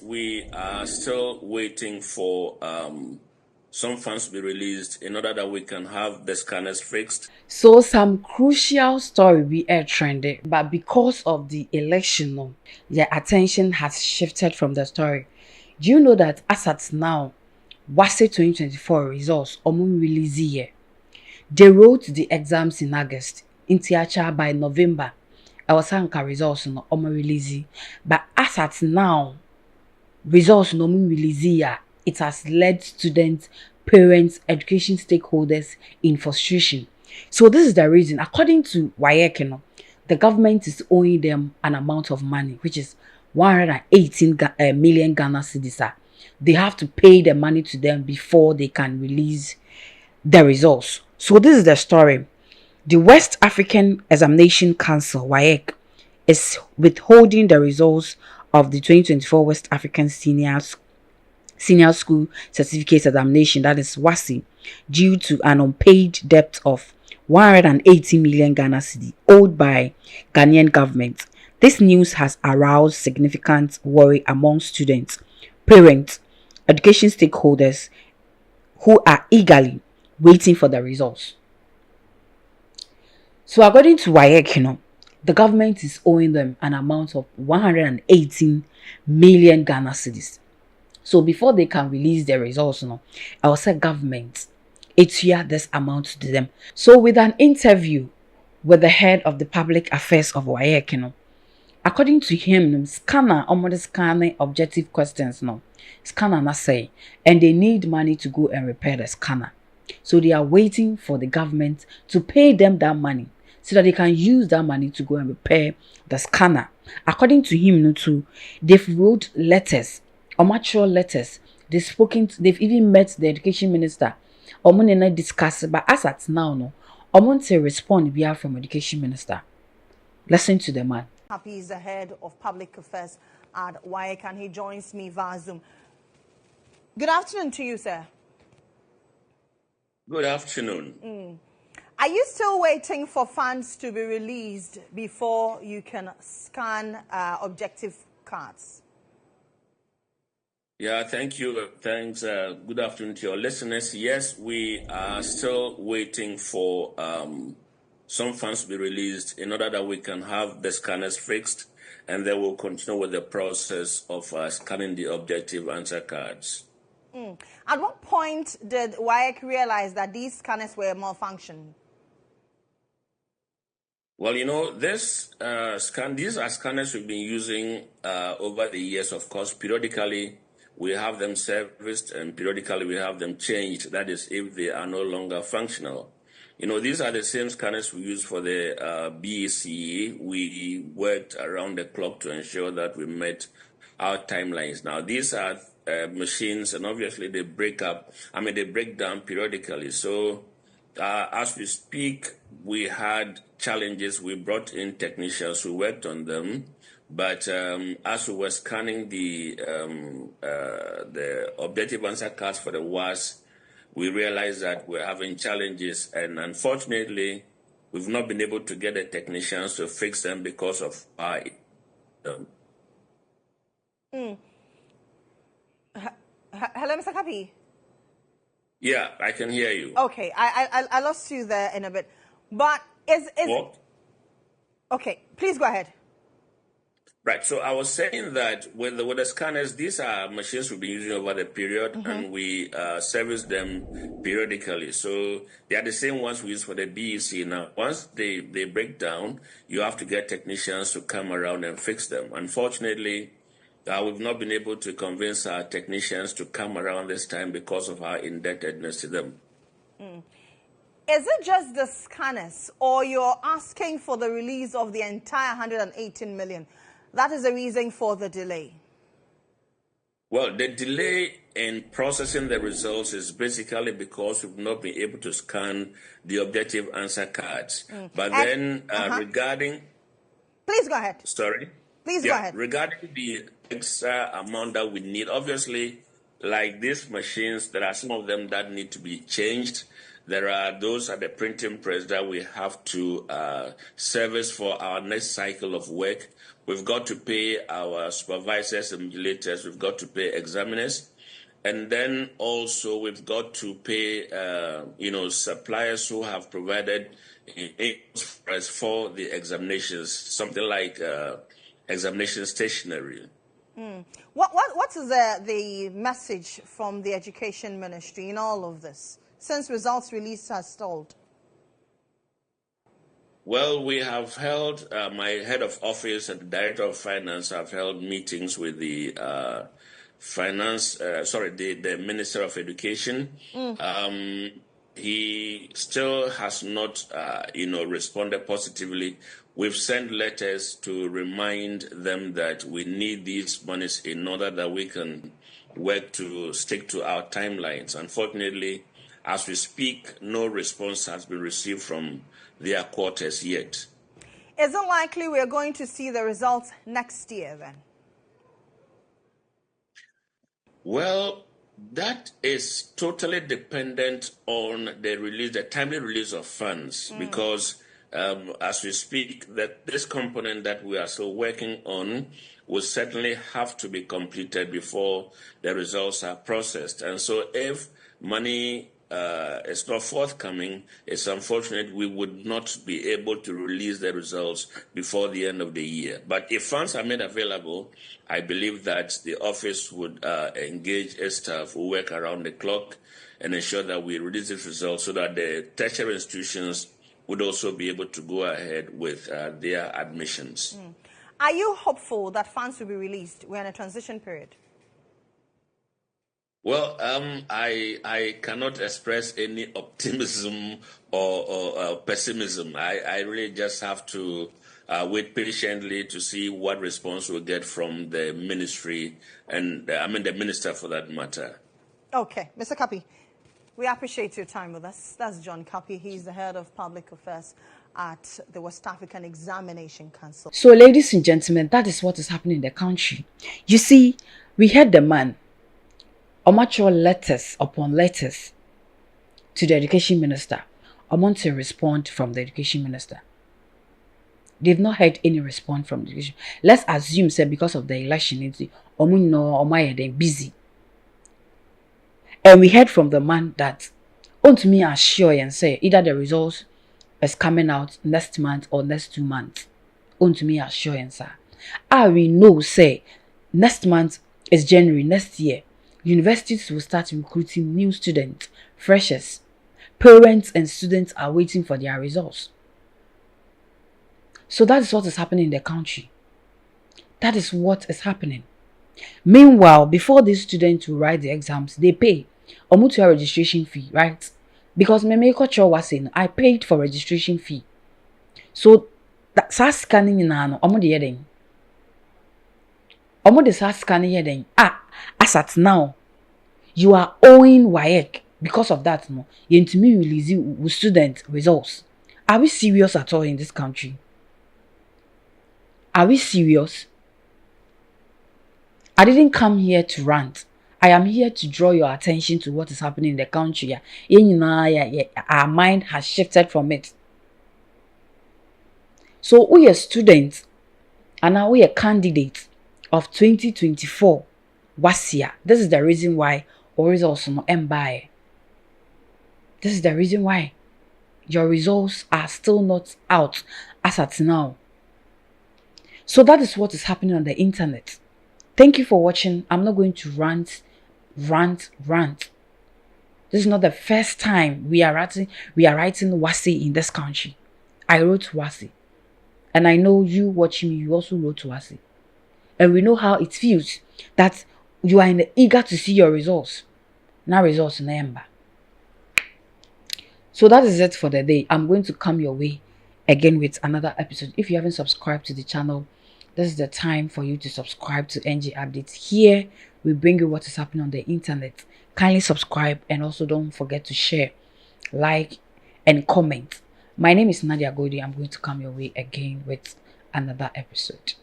We are still waiting for some funds to be released in order that we can have the scanners fixed. So some crucial story we are trending, but because of the election, no, their attention has shifted from the story. Do you know that as at now, WASSCE 2024 results omun release here? They wrote the exams in August, in Tiacha by November. I was anka results no omun release, but as at now, results no omun release here. It has led students, parents, education stakeholders in frustration. So this is the reason, according to WAEC, the government is owing them an amount of money, which is 118 million Ghana cedis. They have to pay the money to them before they can release the results. So this is the story. The West African Examination Council, WAEC, is withholding the results of the 2024 West African Senior School Certificate Examination, that is WASSCE, due to an unpaid debt of 180 million Ghana cedi owed by Ghanaian government. This news has aroused significant worry among students, parents, education stakeholders who are eagerly waiting for the results. So according to WAEC, the government is owing them an amount of 118 million Ghana cedis. So before they can release their results, I will say government, it's here this amount to them. So with an interview with the head of the public affairs of WAEC, according to him, scanner almost scanning objective questions, scanner not say, and they need money to go and repair the scanner. So they are waiting for the government to pay them that money so that they can use that money to go and repair the scanner. According to him, too, they've wrote letters, amateur letters. They've even met the education minister. Omunena discuss, but as at now, Omunte respond via from education minister. Listen to the man. Happy is the head of public affairs at WAEC, and he joins me via Zoom. Good afternoon to you, sir. Good afternoon. Are you still waiting for funds to be released before you can scan objective cards? Yeah, thank you. Thanks. Good afternoon to your listeners. Yes, we are still waiting for some funds to be released in order that we can have the scanners fixed, and then we'll continue with the process of scanning the objective answer cards. At what point did WAEC realize that these scanners were malfunctioning? Well, these are scanners we've been using over the years. Of course, periodically we have them serviced and periodically we have them changed. That is, if they are no longer functional. These are the same scanners we use for the BACE. We worked around the clock to ensure that we met our timelines. Now, these are machines, and obviously they break down periodically. So as we speak, we had challenges. We brought in technicians who worked on them, but as we were scanning the objective answer cards for the WASSCE, we realized that we're having challenges, and unfortunately, we've not been able to get the technicians to fix them because of our. Hello, Mr. Kapi. Yeah, I can hear you. Okay, I lost you there in a bit, but is what? Okay, please go ahead. Right, so I was saying that with the scanners, these are machines we've been using over the period, and we service them periodically. So they are the same ones we use for the BEC. Now, once they break down, you have to get technicians to come around and fix them. Unfortunately, we've not been able to convince our technicians to come around this time because of our indebtedness to them. Is it just the scanners, or you're asking for the release of the entire 118 million? That is the reason for the delay. Well, the delay in processing the results is basically because we've not been able to scan the objective answer cards. But then regarding... Please go ahead. Sorry? Please go ahead. Regarding the extra amount that we need, obviously, like these machines, there are some of them that need to be changed. There are those at the printing press that we have to service for our next cycle of work. We've got to pay our supervisors and vigilators. We've got to pay examiners. And then also we've got to pay, suppliers who have provided for the examinations, something like examination stationery. What is the message from the Education Ministry in all of this, since results release has stalled? Well, we have held, my head of office and the director of finance have held meetings with the the Minister of Education. He still has not, responded positively. We've sent letters to remind them that we need these monies in order that we can work to stick to our timelines. Unfortunately, as we speak, no response has been received from their quarters yet. Is it likely we are going to see the results next year then? Well, that is totally dependent on the timely release of funds, because as we speak, this component that we are still working on will certainly have to be completed before the results are processed. And so if money is not forthcoming, it's unfortunate we would not be able to release the results before the end of the year. But if funds are made available, I believe that the office would engage its staff who work around the clock and ensure that we release these results so that the tertiary institutions would also be able to go ahead with their admissions. Are you hopeful that funds will be released? We're in a transition period. Well, I cannot express any optimism or pessimism. I really just have to wait patiently to see what response we'll get from the ministry and the minister for that matter. Okay, Mr. Kapi, we appreciate your time with us. That's John Kapi. He's the head of public affairs at the West African Examination Council. So, ladies and gentlemen, that is what is happening in the country. You see, we had the man mature letters upon letters to the education minister. I want to respond from the education minister. They've not had any response from the education. Let's assume, say, because of the election, it's busy. And we heard from the man that, to me, assure and say either the results is coming out next month or next 2 months. To me, assure and say, we know, say, next month is January, next year. Universities will start recruiting new students, freshers. Parents and students are waiting for their results. So that is what is happening in the country. That is what is happening. Meanwhile, before these students will write the exams, they pay a registration fee, right? Because WASSCE, I paid for registration fee. So that's scanning in the scanning as at now, you are owing WAEC. Because of that, you need to release with student results. Are we serious at all in this country? Are we serious? I didn't come here to rant. I am here to draw your attention to what is happening in the country. Our mind has shifted from it. So we are students and now we are candidates of 2024 WASSCE. This is the reason why our results not embaye. This is the reason why your results are still not out as at now. So that is what is happening on the internet. Thank you for watching. I'm not going to rant. This is not the first time we are writing WASSCE in this country. I wrote WASSCE. And I know you watching me, you also wrote WASSCE. And we know how it feels that you are eager to see your results. Now results in Ember. So that is it for the day. I'm going to come your way again with another episode. If you haven't subscribed to the channel, this is the time for you to subscribe to NG Updates. Here, we bring you what is happening on the internet. Kindly subscribe and also don't forget to share, like, and comment. My name is Nadia Godi. I'm going to come your way again with another episode.